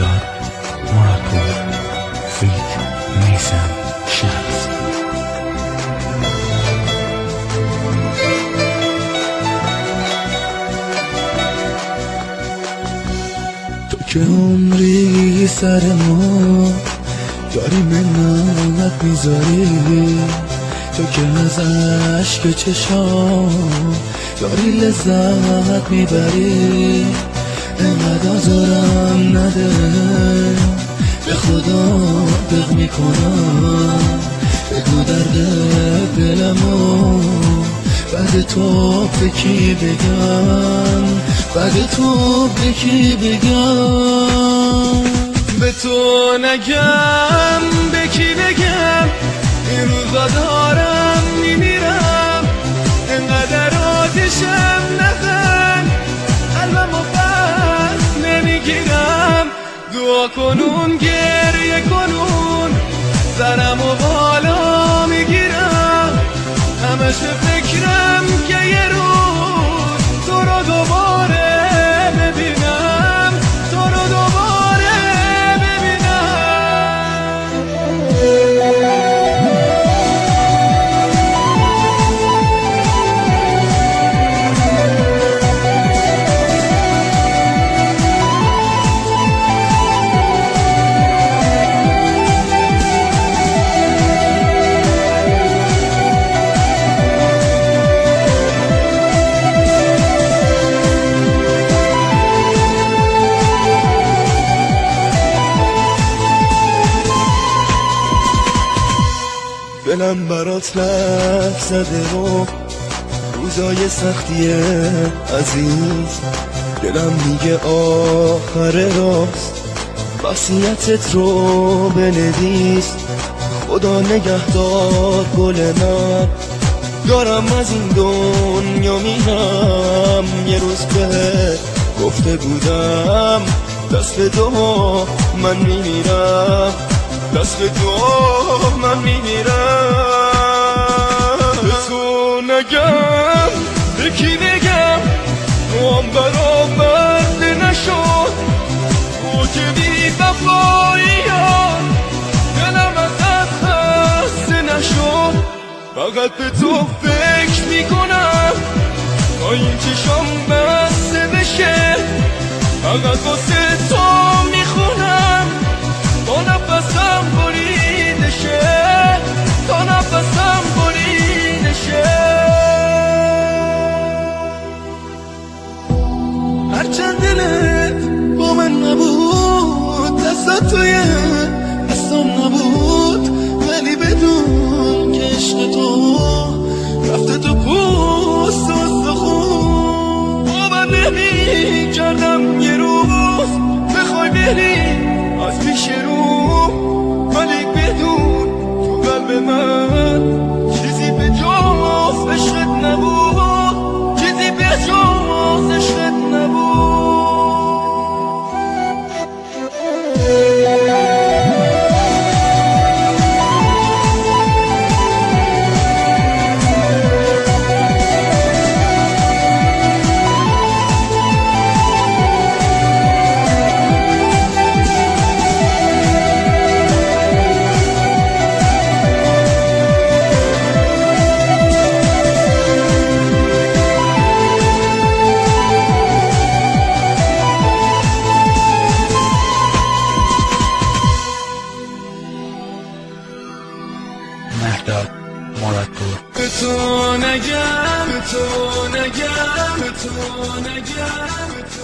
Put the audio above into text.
مهداد مرادپور فیت میثم شمس. تو که عمری سر ما داری منت میذاری، تو که از عشق چشام داری لذت میبری، اینقدر آزارم نده به خدا دق میکنم، بگو درد دلمو بعد تو به کی بگم، بعد تو به کی بگم، به تو نگم به کی بگم، این روزا دارم میمیرم، اینقدر آتشم نزن قلبمو بس نمیگیرم، دعا کنون گریه کنون سرمو بالا میگیرم، همش فکرم که یه روز تو رو دوباره ببینم، تو رو دوباره ببینم. دلم برات لب زده و روزای سختیه عزیز، دلم میگه آخر راست وصیتت رو بنویس، خدا نگهدار گل من، دارم از این دنیا میرم، یه روز به گفته بودم دست به دو من میمیرم، دست به تو من میمیرم، به تو نگم به کی بگم، تو هم برآورده نشد، تو که بی وفایی‌ام دلم ازت خسته نشد، فقط به تو فکر میکنم تا این چشام بسته بشه، فقط واسه تو میخونم تا نفسم بریده شه، تا نفسم بریده شه. هرچند دلت با من نبود، دستت توی دستم نبود، ولی بدون که عشق تو رفته تو پوست و استخون، باور نمی کردم یه روز بخوای بری از پیش رو، ولی بدون تو قلب من چیزی به جز عشقت نبود، چیزی به جز عشقت نبود. مهداد مرادپور. به تو نگم به تو نگم به تو نگم به تو